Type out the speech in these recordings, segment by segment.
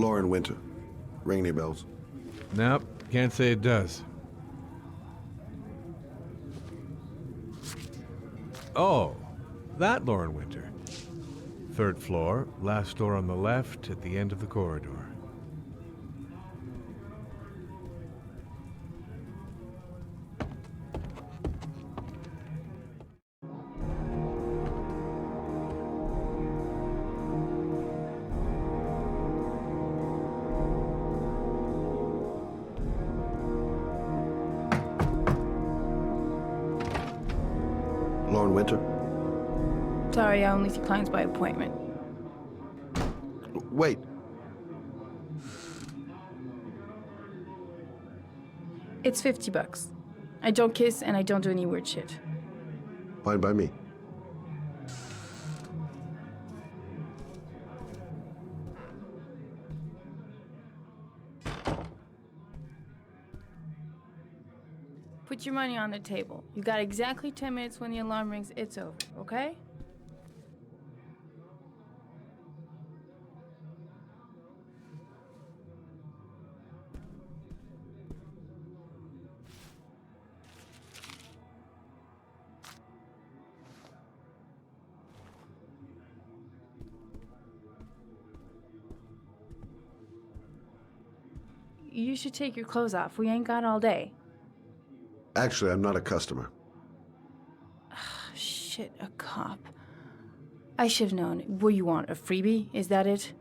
Lauren Winter. Ring any bells? Nope, can't say it does. Oh, that Lauren Winter. 3rd floor, last door on the left at the end of the corridor. Lauren Winter? Sorry, I only see clients by appointment. Wait. It's $50. I don't kiss and I don't do any weird shit. Fine by me. Put your money on the table. You got exactly 10 minutes. When the alarm rings, it's over, okay? You should take your clothes off. We ain't got all day. Actually, I'm not a customer. Shit, a cop. I should have known. What you want, a freebie? Is that it?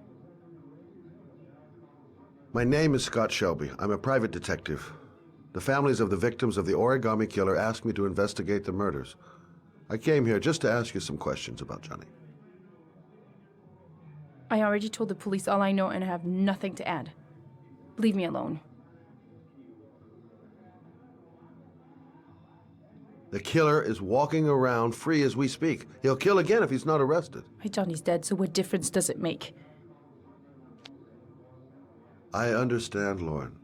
My name is Scott Shelby. I'm a private detective. The families of the victims of the Origami Killer asked me to investigate the murders. I came here just to ask you some questions about Johnny. I already told the police all I know and I have nothing to add. Leave me alone. The killer is walking around free as we speak. He'll kill again if he's not arrested. My Johnny's dead, so what difference does it make? I understand, Lauren.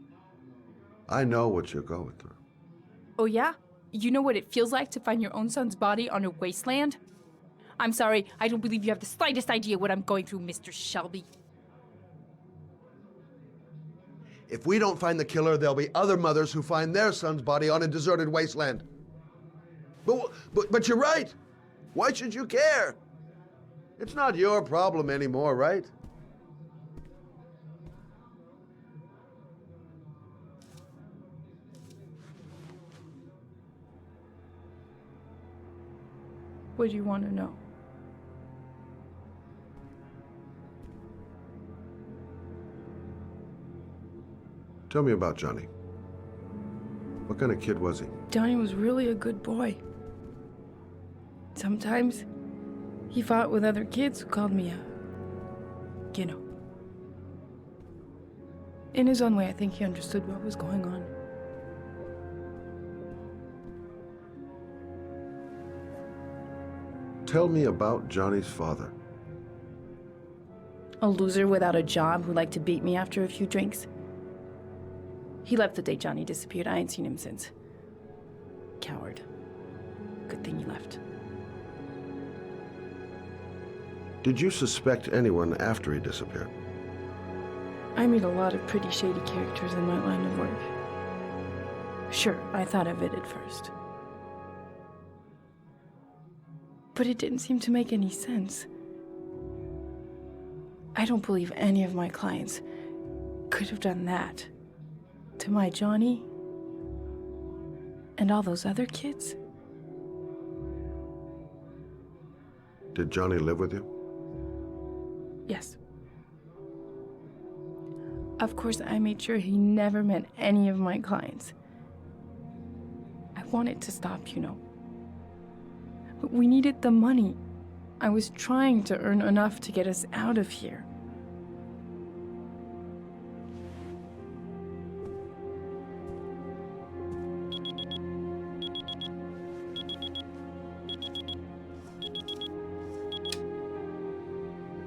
I know what you're going through. Oh yeah? You know what it feels like to find your own son's body on a wasteland? I'm sorry, I don't believe you have the slightest idea what I'm going through, Mr. Shelby. If we don't find the killer, there'll be other mothers who find their son's body on a deserted wasteland. But you're right. Why should you care? It's not your problem anymore, right? What do you want to know? Tell me about Johnny. What kind of kid was he? Johnny was really a good boy. Sometimes he fought with other kids who called me you know. In his own way, I think he understood what was going on. Tell me about Johnny's father. A loser without a job who liked to beat me after a few drinks. He left the day Johnny disappeared. I ain't seen him since. Coward. Good thing he left. Did you suspect anyone after he disappeared? I meet a lot of pretty shady characters in my line of work. Sure, I thought of it at first. But it didn't seem to make any sense. I don't believe any of my clients could have done that to my Johnny and all those other kids. Did Johnny live with you? Yes. Of course, I made sure he never met any of my clients. I wanted to stop, you know. But we needed the money. I was trying to earn enough to get us out of here.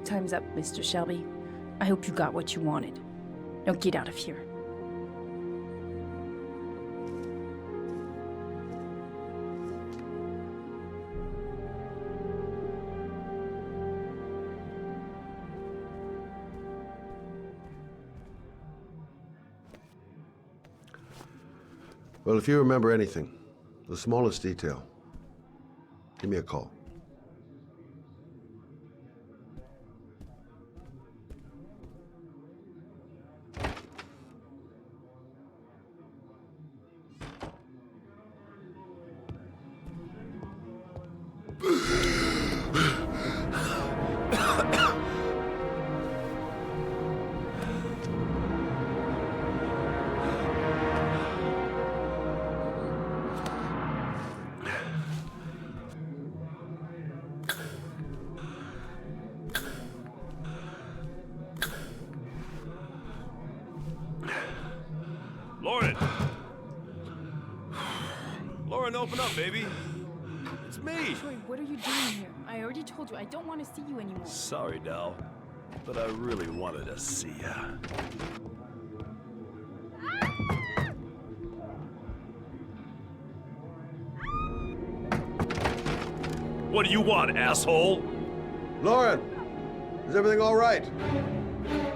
Time's up, Mr. Shelby. I hope you got what you wanted. Now get out of here. Well, if you remember anything, the smallest detail, give me a call. Lauren! Lauren, open up, baby. It's me. Troy, what are you doing here? I already told you I don't want to see you anymore. Sorry, Dal, but I really wanted to see ya. What do you want, asshole? Lauren, is everything all right?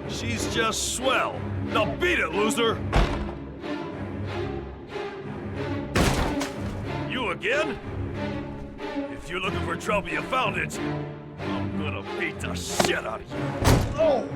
She's just swell. Now beat it, loser! You again? If you're looking for trouble, you found it. I'm gonna beat the shit out of you. Oh!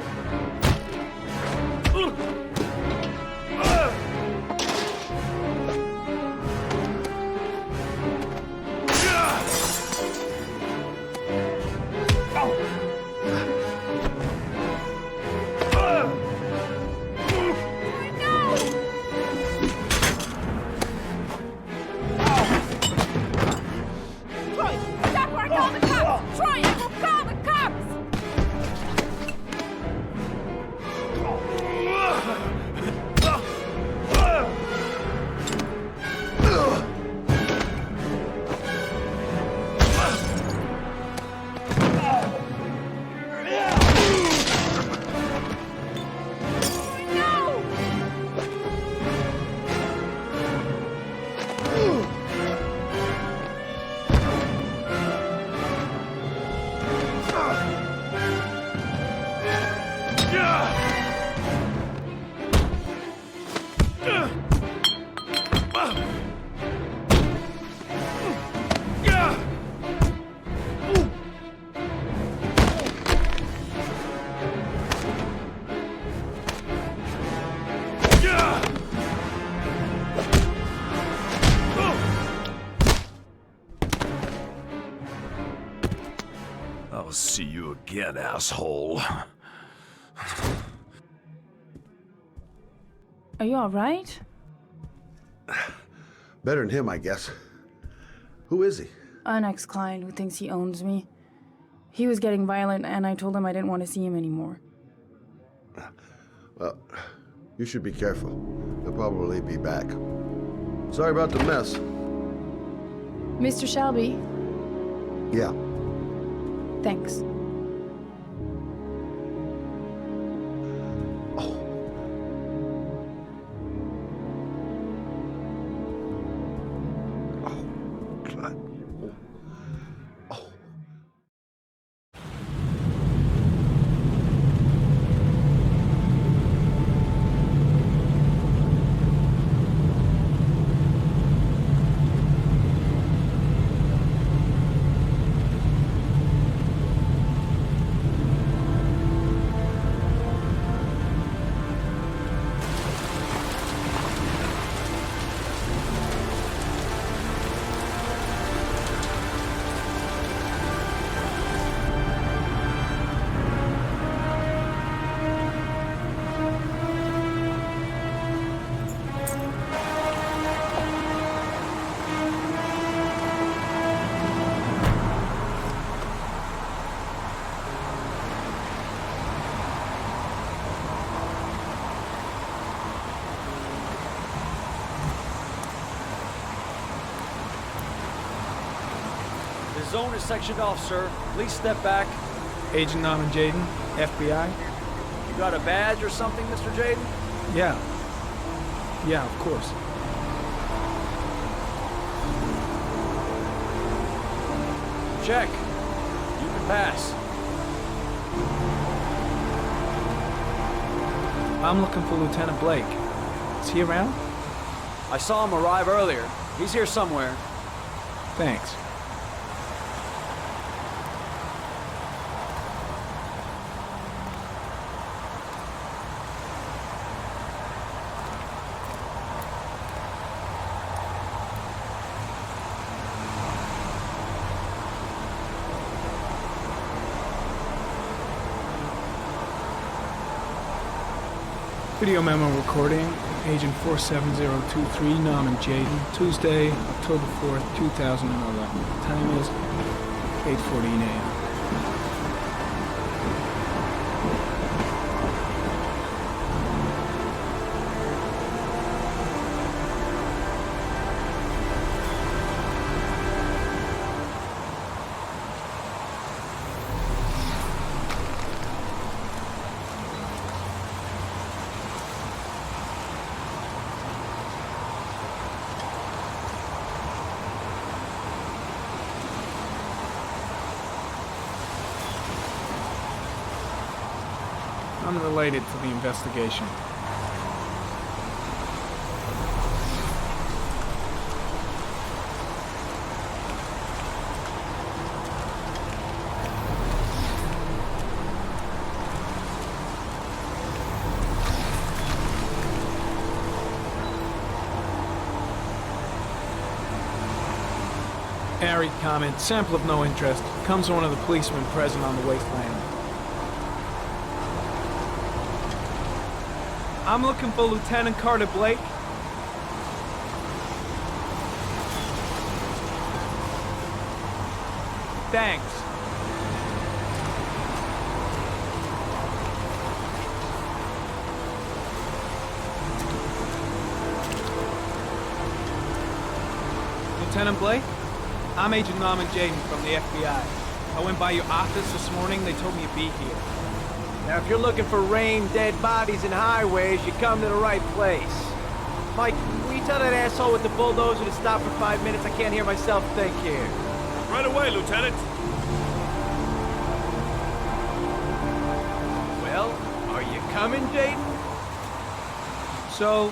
I'll see you again, asshole. Are you all right? Better than him, I guess. Who is he? An ex-client who thinks he owns me. He was getting violent, and I told him I didn't want to see him anymore. Well, you should be careful. He'll probably be back. Sorry about the mess. Mr. Shelby, Yeah. thanks. God. The zone is sectioned off, sir. Please step back. Agent Norman Jaden, FBI? You got a badge or something, Mr. Jaden? Yeah. Yeah, of course. Check. You can pass. I'm looking for Lieutenant Blake. Is he around? I saw him arrive earlier. He's here somewhere. Thanks. Video memo recording, Agent 47023, Norman Jaden, Tuesday, October 4th, 2011. Time is 8:14 a.m. Unrelated to the investigation. Airy comment, sample of no interest. Comes from one of the policemen present on the wasteland. I'm looking for Lieutenant Carter Blake. Thanks. Lieutenant Blake? I'm Agent Norman Jaden from the FBI. I went by your office this morning. They told me you'd be here. Now, if you're looking for rain, dead bodies, and highways, you come to the right place. Mike, will you tell that asshole with the bulldozer to stop for 5 minutes? I can't hear myself think here. Right away, Lieutenant. Well, are you coming, Jaden? So,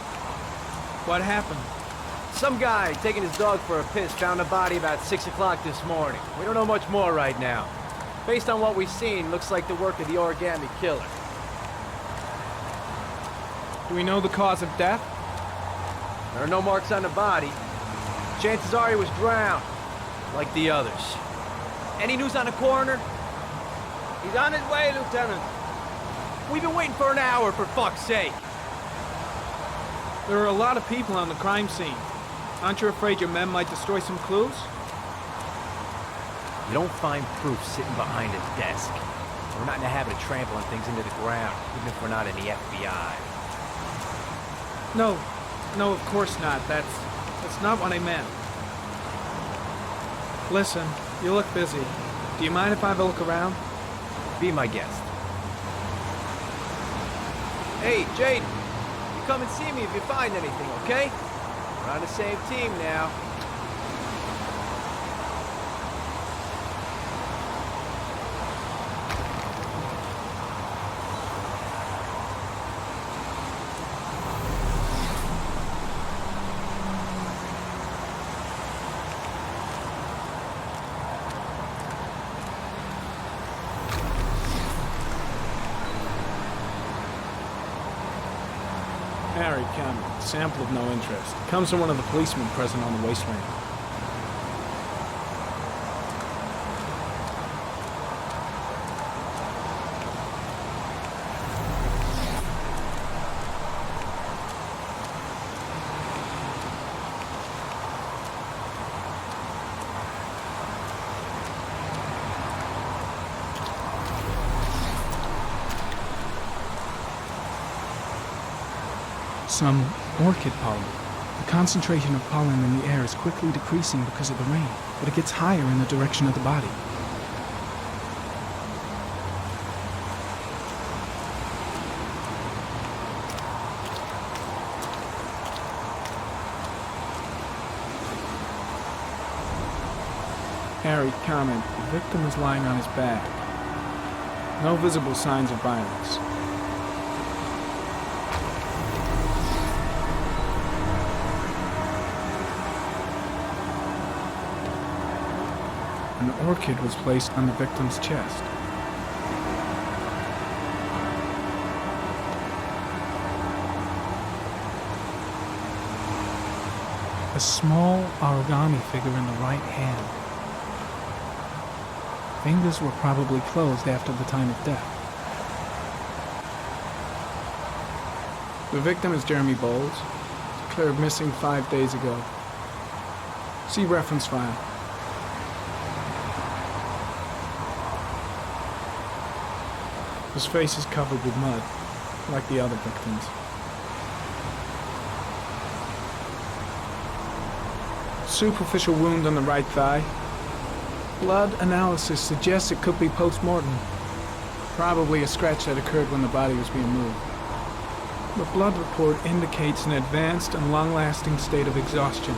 what happened? Some guy taking his dog for a piss found a body about 6 o'clock this morning. We don't know much more right now. Based on what we've seen, looks like the work of the Origami Killer. Do we know the cause of death? There are no marks on the body. Chances are he was drowned, like the others. Any news on the coroner? He's on his way, Lieutenant. We've been waiting for an hour, for fuck's sake. There are a lot of people on the crime scene. Aren't you afraid your men might destroy some clues? You don't find proof sitting behind a desk. We're not in the habit of trampling things into the ground, even if we're not in the FBI. No, of course not. That's not what I meant. Listen, you look busy. Do you mind if I have a look around? Be my guest. Hey, Jaden, you come and see me if you find anything, okay? We're on the same team now. Harry Cameron, sample of no interest. Comes from one of the policemen present on the wasteland. Some orchid pollen. The concentration of pollen in the air is quickly decreasing because of the rain, but it gets higher in the direction of the body. Harry comment, the victim is lying on his back. No visible signs of violence. An orchid was placed on the victim's chest. A small origami figure in the right hand. Fingers were probably closed after the time of death. The victim is Jeremy Bowles, declared missing 5 days ago. See reference file. His face is covered with mud, like the other victims. Superficial wound on the right thigh. Blood analysis suggests it could be post-mortem. Probably a scratch that occurred when the body was being moved. The blood report indicates an advanced and long-lasting state of exhaustion.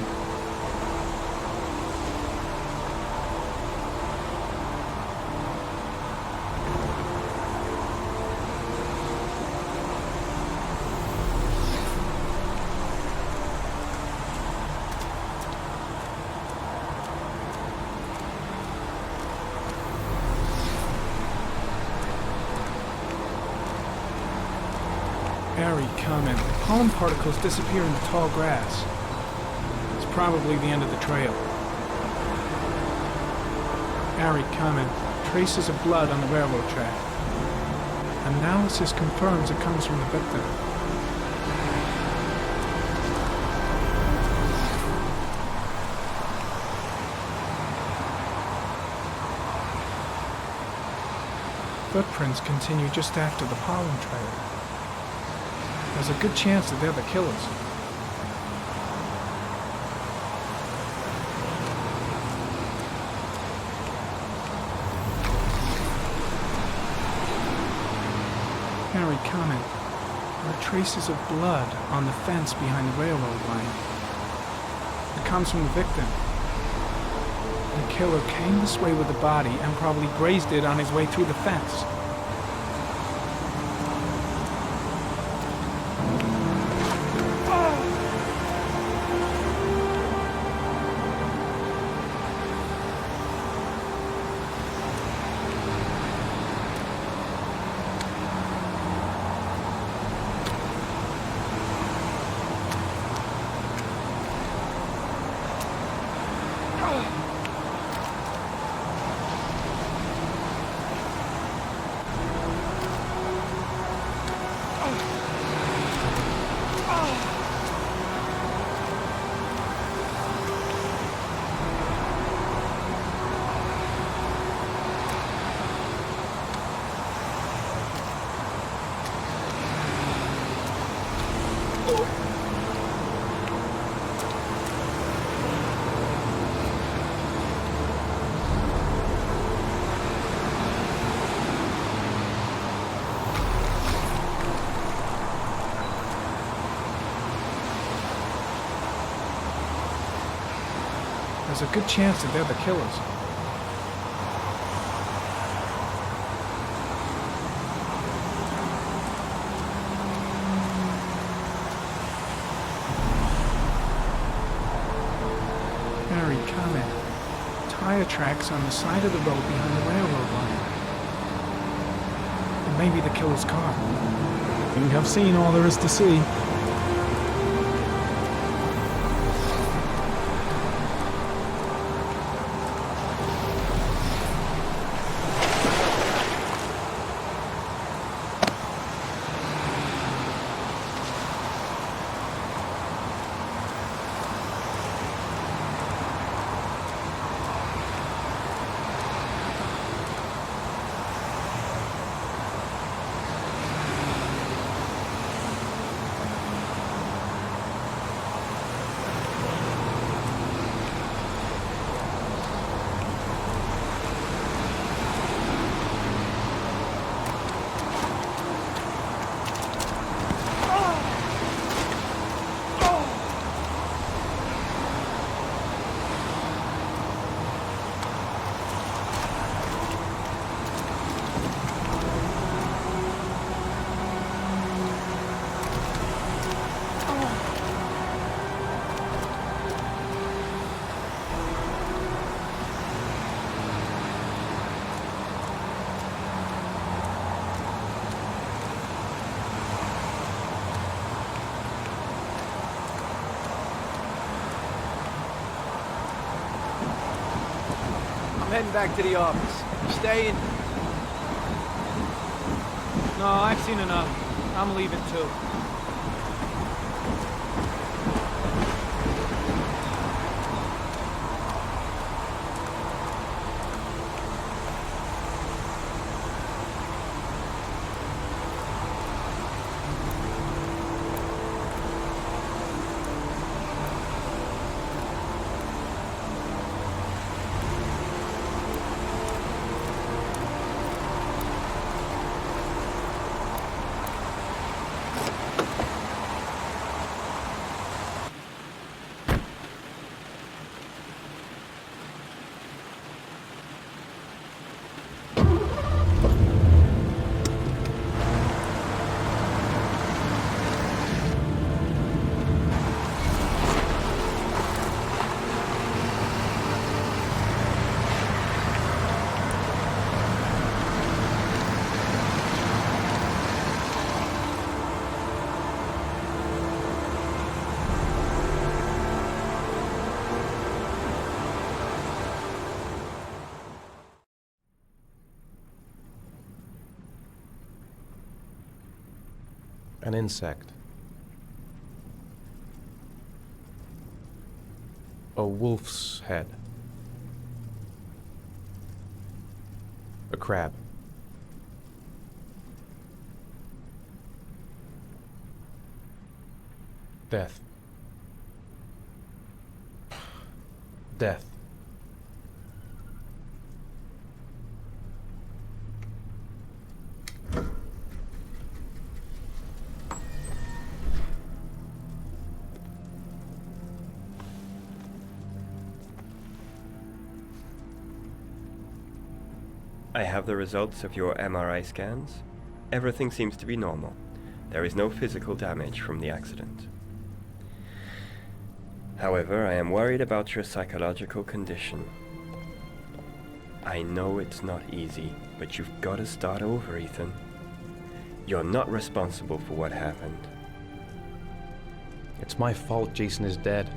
Very common. Pollen particles disappear in the tall grass. It's probably the end of the trail. Very common. Traces of blood on the railroad track. Analysis confirms it comes from the victim. Footprints continue just after the pollen trail. There's a good chance that they're the killers. Very common. There are traces of blood on the fence behind the railroad line. It comes from the victim. The killer came this way with the body and probably grazed it on his way through the fence. There's a good chance that they're the killers. Very common. Tire tracks on the side of the road behind the railroad line. It may be the killer's car. I think I've seen all there is to see. I'm heading back to the office. You staying? No, I've seen enough. I'm leaving too. An insect. A wolf's head. A crab. Death. Death. I have the results of your MRI scans. Everything seems to be normal. There is no physical damage from the accident. However, I am worried about your psychological condition. I know it's not easy, but you've got to start over, Ethan. You're not responsible for what happened. It's my fault Jason is dead.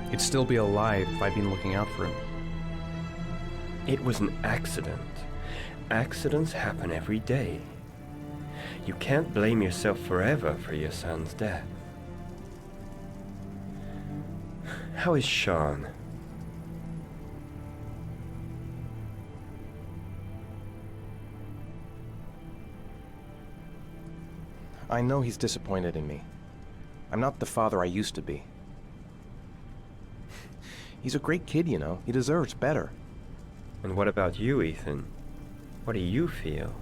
He'd still be alive if I'd been looking out for him. It was an accident. Accidents happen every day. You can't blame yourself forever for your son's death. How is Sean? I know he's disappointed in me. I'm not the father I used to be. He's a great kid, you know. He deserves better. And what about you, Ethan? What do you feel?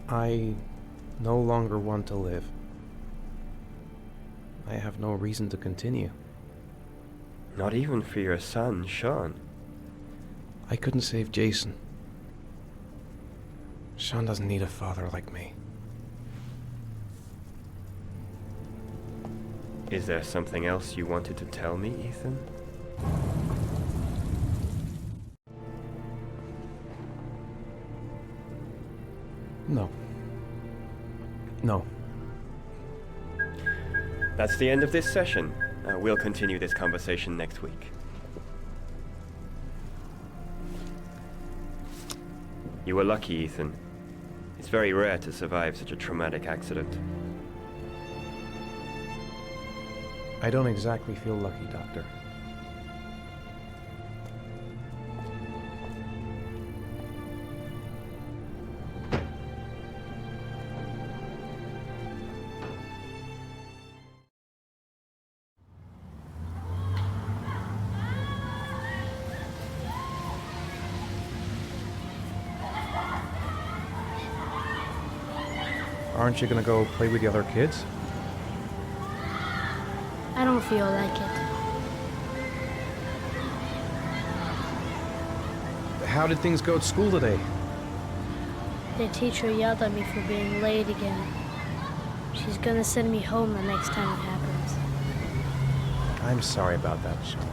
I no longer want to live. I have no reason to continue. Not even for your son, Sean. I couldn't save Jason. Sean doesn't need a father like me. Is there something else you wanted to tell me, Ethan? No. No. That's the end of this session. We'll continue this conversation next week. You were lucky, Ethan. It's very rare to survive such a traumatic accident. I don't exactly feel lucky, Doctor. Aren't you gonna go play with the other kids? I don't feel like it. How did things go at school today? The teacher yelled at me for being late again. She's gonna send me home the next time it happens. I'm sorry about that, Sean.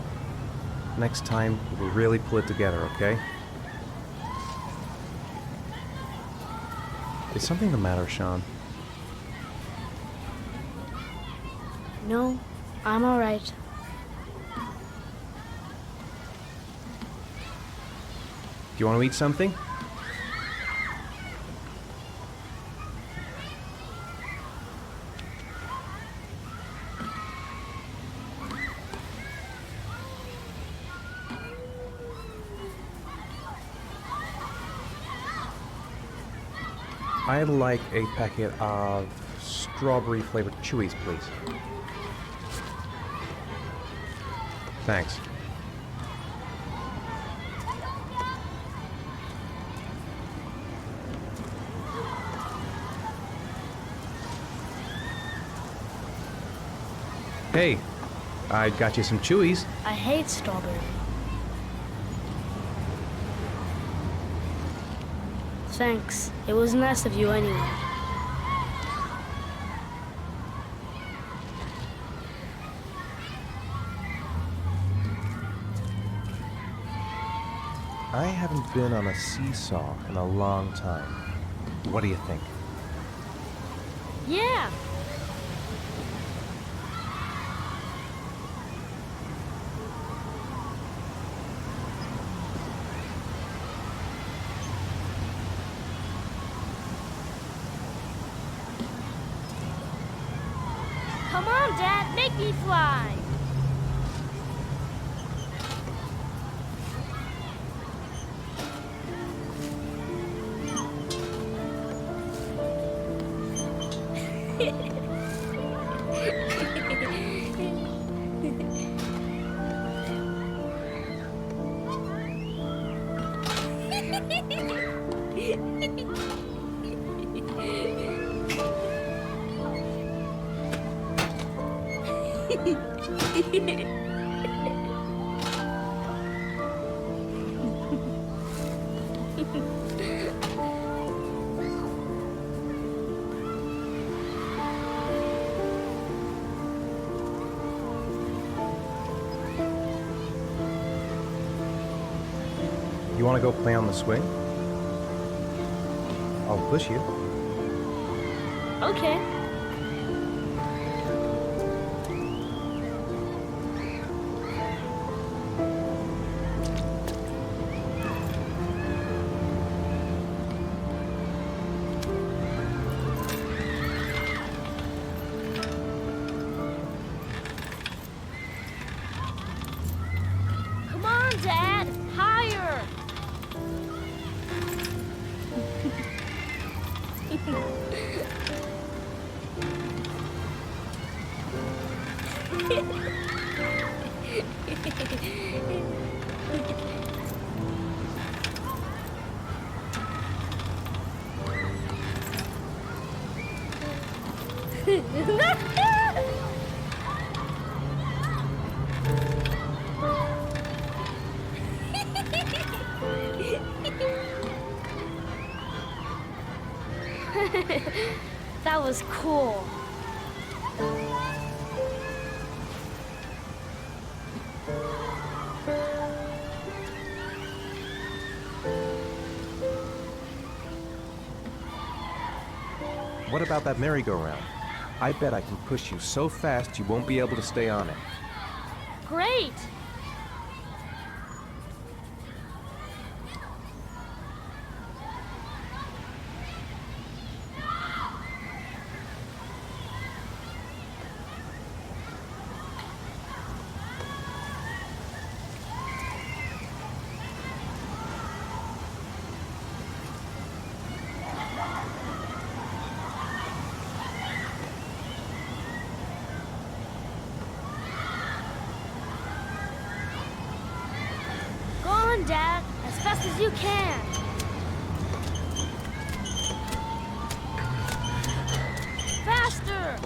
Next time, we'll really pull it together, okay? Is something the matter, Sean? No, I'm alright. You want to eat something? I'd like a packet of strawberry-flavored chewies, please. Thanks. Hey, I got you some chewies. I hate strawberry. Thanks. It was nice of you anyway. I haven't been on a seesaw in a long time. What do you think? Yeah. Come on, Dad, make me fly. You want to go play on the swing? I'll push you. Okay. Come on, Dad, higher. That was cool. What about that merry-go-round? I bet I can push you so fast you won't be able to stay on it. Great. Go on, Dad, as fast as you can. Faster!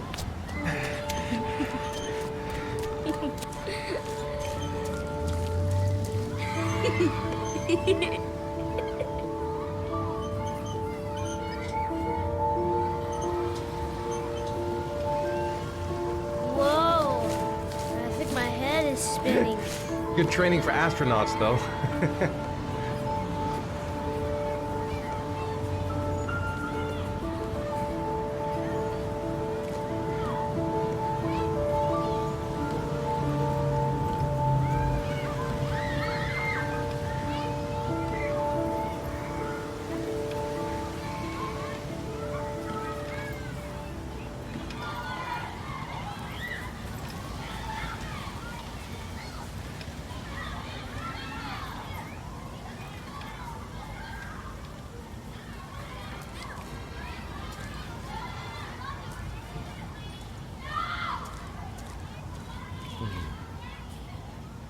Whoa! I think my head is spinning. Good training for astronauts, though.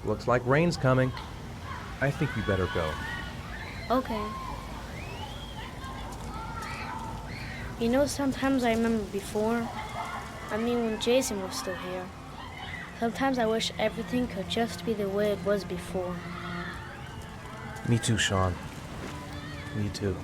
Looks like rain's coming. I think we better go. Okay. You know, sometimes I remember before. I mean, when Jason was still here. Sometimes I wish everything could just be the way it was before. Me too, Sean. Me too.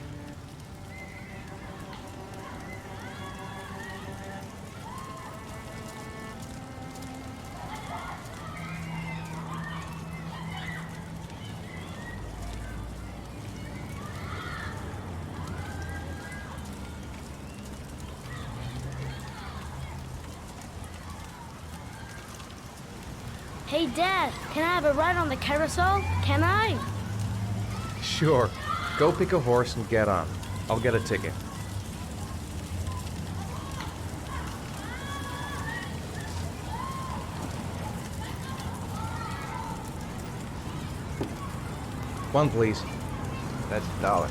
Hey, Dad, can I have a ride on the carousel? Can I? Sure. Go pick a horse and get on. I'll get a ticket. One, please. That's $1.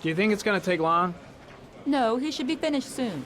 Do you think it's gonna take long? No, he should be finished soon.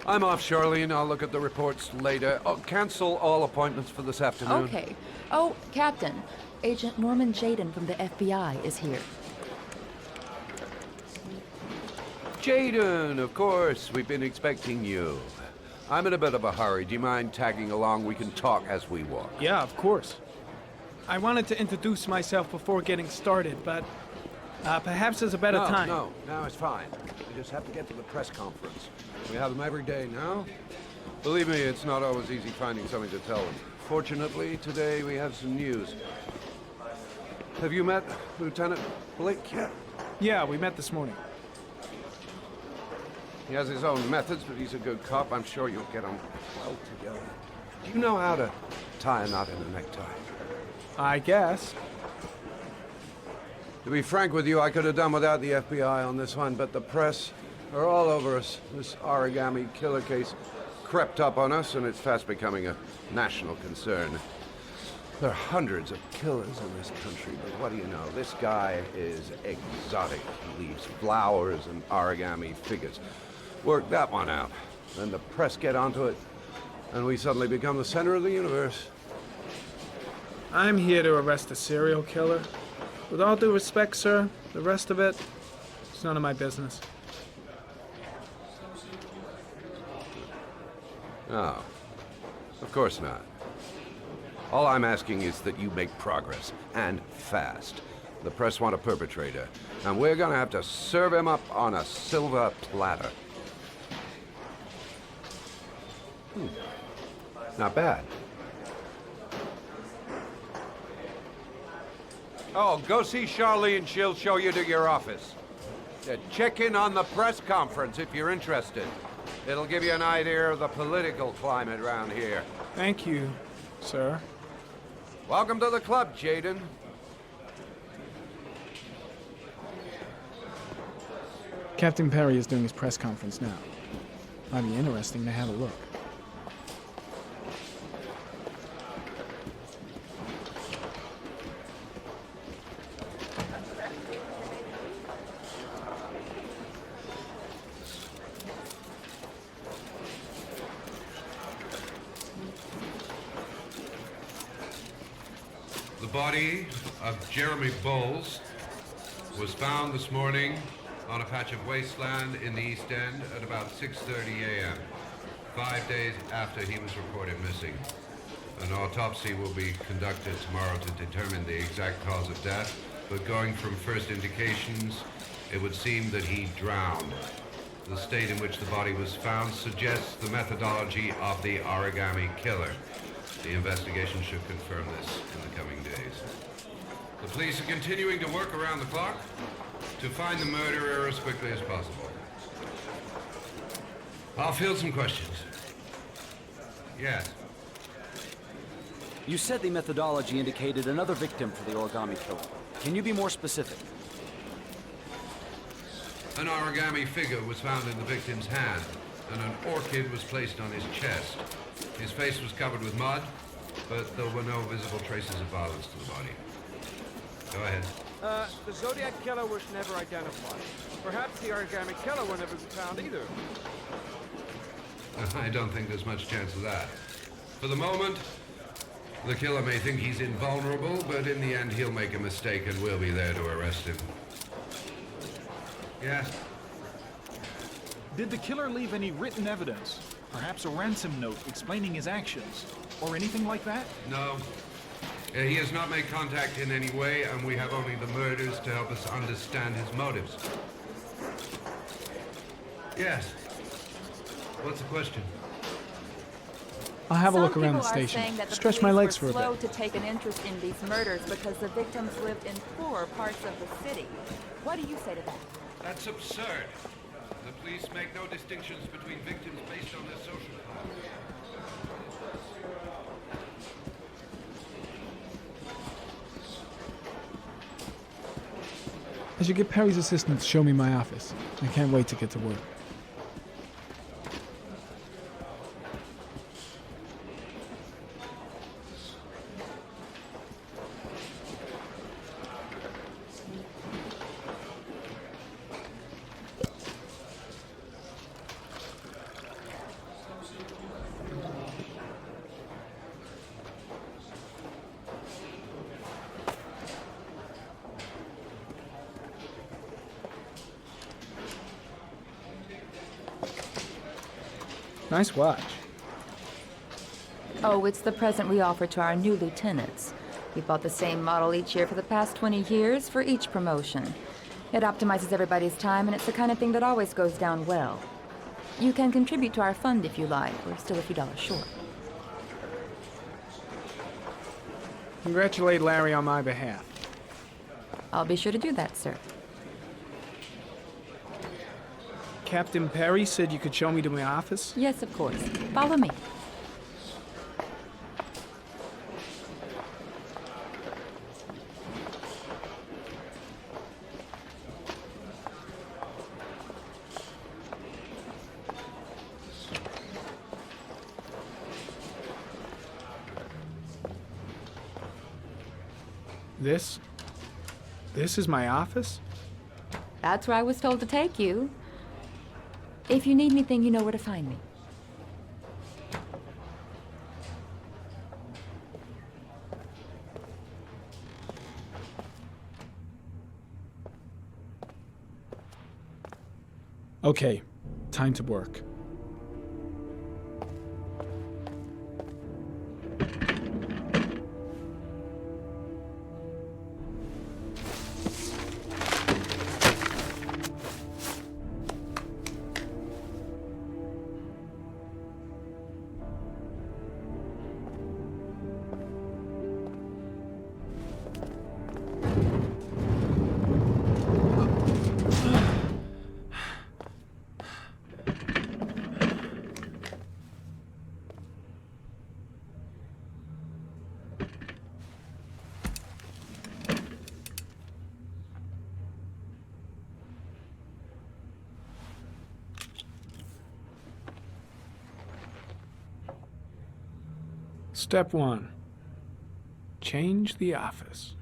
I'm off, Charlene. I'll look at the reports later. Oh, cancel all appointments for this afternoon. Okay. Oh, Captain. Agent Norman Jaden from the FBI is here. Jaden, of course. We've been expecting you. I'm in a bit of a hurry. Do you mind tagging along? We can talk as we walk. Yeah, of course. I wanted to introduce myself before getting started, but perhaps there's a better time. No, it's fine. We just have to get to the press conference. We have them every day now. Believe me, it's not always easy finding something to tell them. Fortunately, today we have some news. Have you met Lieutenant Blake yet? Yeah, we met this morning. He has his own methods, but he's a good cop. I'm sure you'll get on well together. Do you know how to tie a knot in a necktie? I guess. To be frank with you, I could have done without the FBI on this one, but the press are all over us. This Origami Killer case crept up on us, and it's fast becoming a national concern. There are hundreds of killers in this country, but what do you know? This guy is exotic. He leaves flowers and origami figures. Work that one out. Then the press get onto it, and we suddenly become the center of the universe. I'm here to arrest a serial killer. With all due respect, sir, the rest of it, it's none of my business. No, of course not. All I'm asking is that you make progress, and fast. The press want a perpetrator, and we're gonna have to serve him up on a silver platter. Not bad. Oh, go see Charlene. She'll show you to your office. Check in on the press conference if you're interested. It'll give you an idea of the political climate around here. Thank you, sir. Welcome to the club, Jaden. Captain Perry is doing his press conference now. Might be interesting to have a look. The body of Jeremy Bowles was found this morning on a patch of wasteland in the East End at about 6:30 a.m., 5 days after he was reported missing. An autopsy will be conducted tomorrow to determine the exact cause of death, but going from first indications, it would seem that he drowned. The state in which the body was found suggests the methodology of the Origami Killer. The investigation should confirm this in the coming days. The police are continuing to work around the clock to find the murderer as quickly as possible. I'll field some questions. Yes. You said the methodology indicated another victim for the Origami Killer. Can you be more specific? An origami figure was found in the victim's hand, and an orchid was placed on his chest. His face was covered with mud, but there were no visible traces of violence to the body. Go ahead. The Zodiac Killer was never identified. Perhaps the Origami Killer will never be found either. I don't think there's much chance of that. For the moment, the killer may think he's invulnerable, but in the end he'll make a mistake and we'll be there to arrest him. Yes? Did the killer leave any written evidence? Perhaps a ransom note explaining his actions? Or anything like that? No. He has not made contact in any way, and we have only the murders to help us understand his motives. Yes. What's the question? I'll have a look Some around the people are station. saying that the Stretch police my legs were for a slow bit. to take an interest in these murders because the victims lived in poorer parts of the city. What do you say to that? That's absurd. The police make no distinctions between victims based on their social class. I should get Perry's assistant to show me my office. I can't wait to get to work. Nice watch. Oh, it's the present we offer to our new lieutenants. We've bought the same model each year for the past 20 years for each promotion. It optimizes everybody's time, and it's the kind of thing that always goes down well. You can contribute to our fund if you like. We're still a few dollars short. Congratulate Larry on my behalf. I'll be sure to do that, sir. Captain Perry said you could show me to my office? Yes, of course. Follow me. This is my office? That's where I was told to take you. If you need anything, you know where to find me. Okay, time to work. Step 1. Change the office.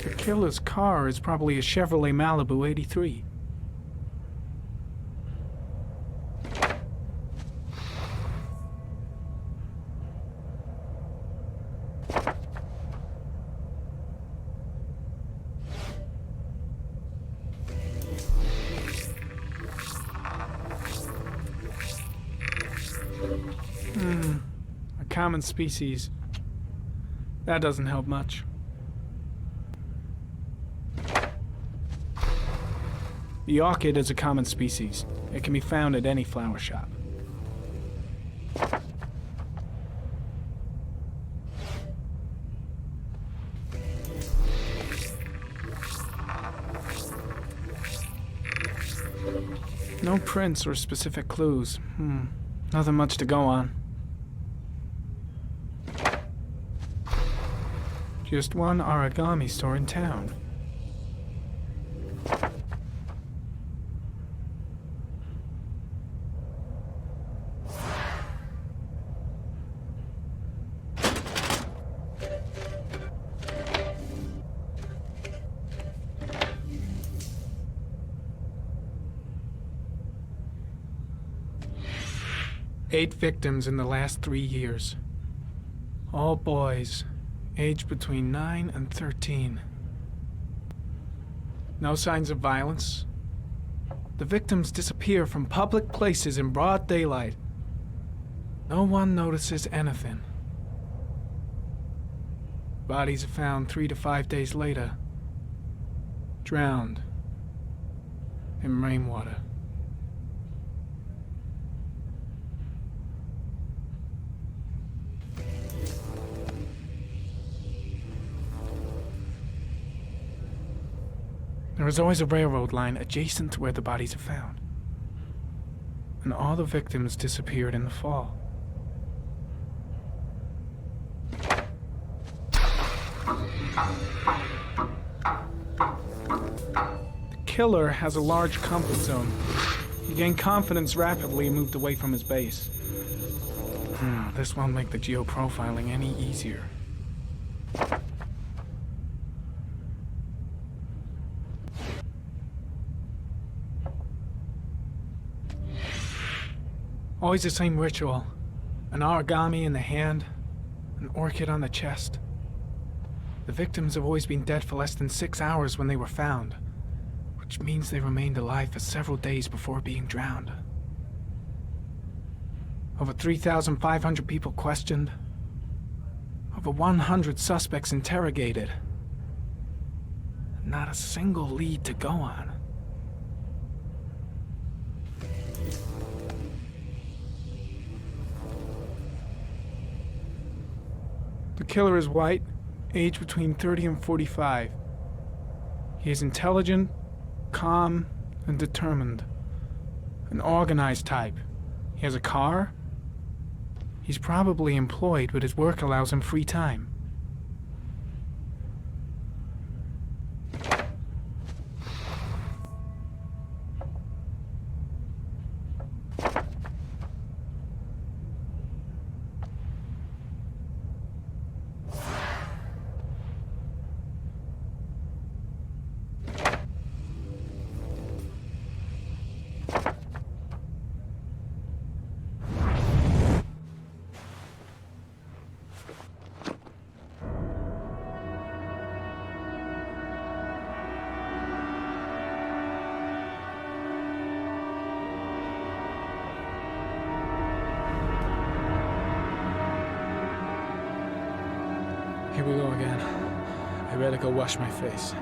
The killer's car is probably a Chevrolet Malibu 83. A common species. That doesn't help much. The orchid is a common species. It can be found at any flower shop. No prints or specific clues. Nothing much to go on. Just one origami store in town. 8 victims in the last 3 years. All boys, aged between 9 and 13. No signs of violence. The victims disappear from public places in broad daylight. No one notices anything. Bodies are found 3 to 5 days later, drowned in rainwater. There is always a railroad line adjacent to where the bodies are found. And all the victims disappeared in the fall. The killer has a large comfort zone. He gained confidence rapidly and moved away from his base. This won't make the geoprofiling any easier. Always the same ritual. An origami in the hand, an orchid on the chest. The victims have always been dead for less than 6 hours when they were found, which means they remained alive for several days before being drowned. Over 3,500 people questioned. Over 100 suspects interrogated. Not a single lead to go on. The killer is white, aged between 30 and 45. He is intelligent, calm, and determined. An organized type. He has a car. He's probably employed, but his work allows him free time. Here we go again. I better go wash my face.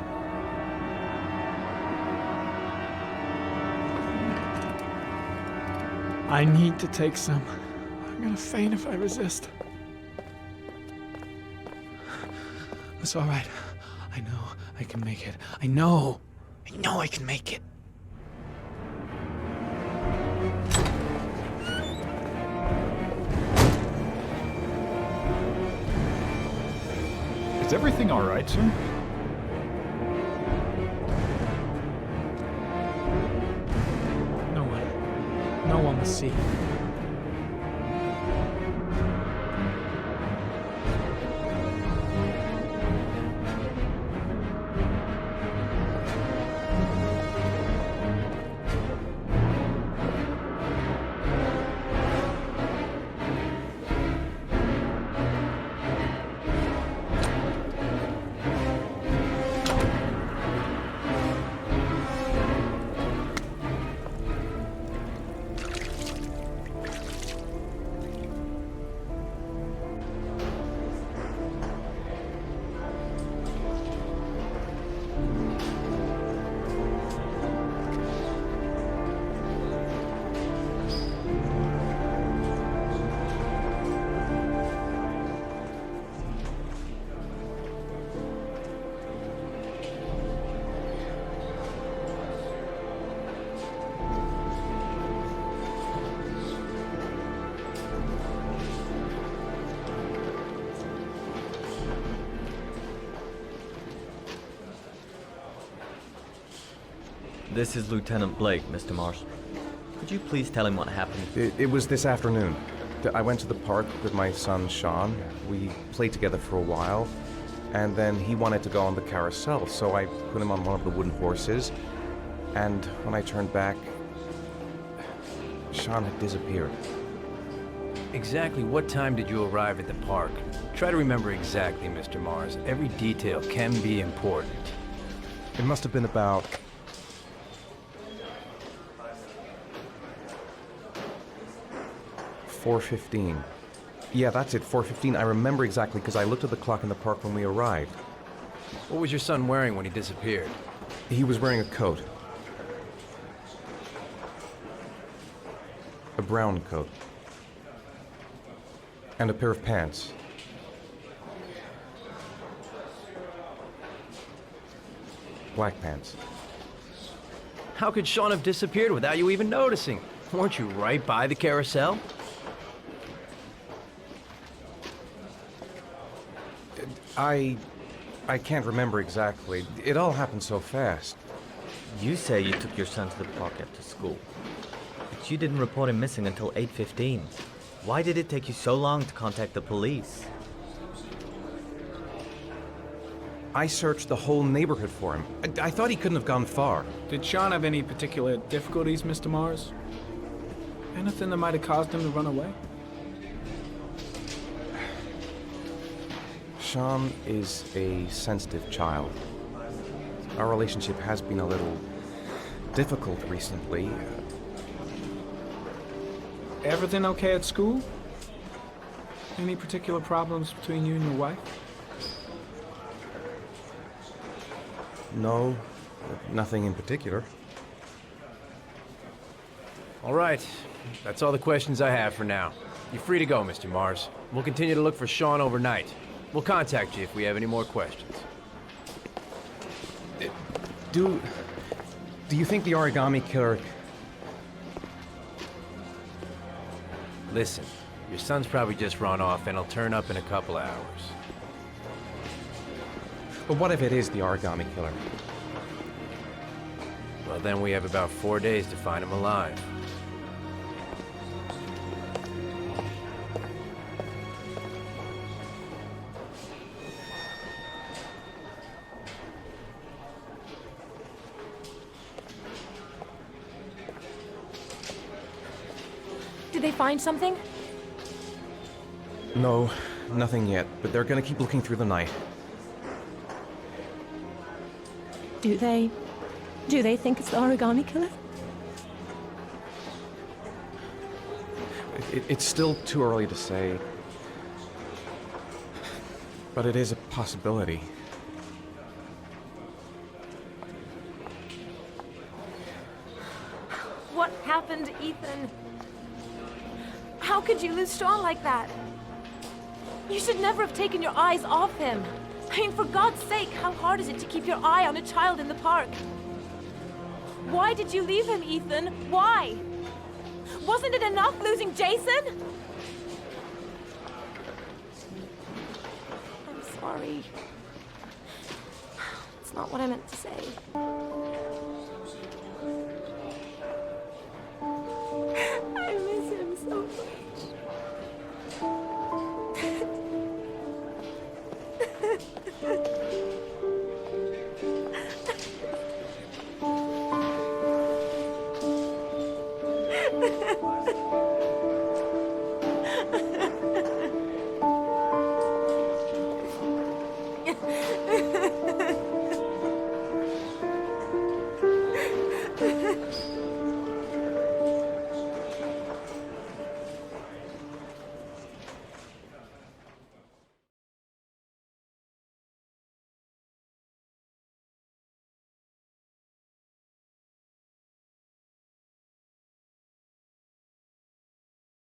I need to take some. I'm gonna faint if I resist. It's all right. I know I can make it. I know I can make it. Is everything all right, sir? No one will see. This is Lieutenant Blake, Mr. Marshall. Could you please tell him what happened? It was this afternoon. I went to the park with my son, Sean. We played together for a while, and then he wanted to go on the carousel, so I put him on one of the wooden horses, and when I turned back, Sean had disappeared. Exactly what time did you arrive at the park? Try to remember exactly, Mr. Mars. Every detail can be important. It must have been about... $4:15. Yeah, that's it, 4:15. I remember exactly because I looked at the clock in the park when we arrived. What was your son wearing when he disappeared? He was wearing a coat. A brown coat. And a pair of pants. Black pants. How could Sean have disappeared without you even noticing? Weren't you right by the carousel? I can't remember exactly. It all happened so fast. You say you took your son to the park after school, but you didn't report him missing until 8:15. Why did it take you so long to contact the police? I searched the whole neighborhood for him. I thought he couldn't have gone far. Did Sean have any particular difficulties, Mr. Mars? Anything that might have caused him to run away? Sean is a sensitive child. Our relationship has been a little difficult recently. Everything okay at school? Any particular problems between you and your wife? No, nothing in particular. All right. That's all the questions I have for now. You're free to go, Mr. Mars. We'll continue to look for Sean overnight. We'll contact you if we have any more questions. Do you think the Origami Killer... Listen, your son's probably just run off and he'll turn up in a couple of hours. But what if it is the Origami Killer? Well, then we have about 4 days to find him alive. Did they find something? No, nothing yet, but they're gonna keep looking through the night. Do they think it's the Origami Killer? It's still too early to say, but it is a possibility. What happened, Ethan? How could you lose Sean like that? You should never have taken your eyes off him. I mean, for God's sake, how hard is it to keep your eye on a child in the park? Why did you leave him, Ethan? Why? Wasn't it enough losing Jason? I'm sorry. It's not what I meant to say. I miss him so much.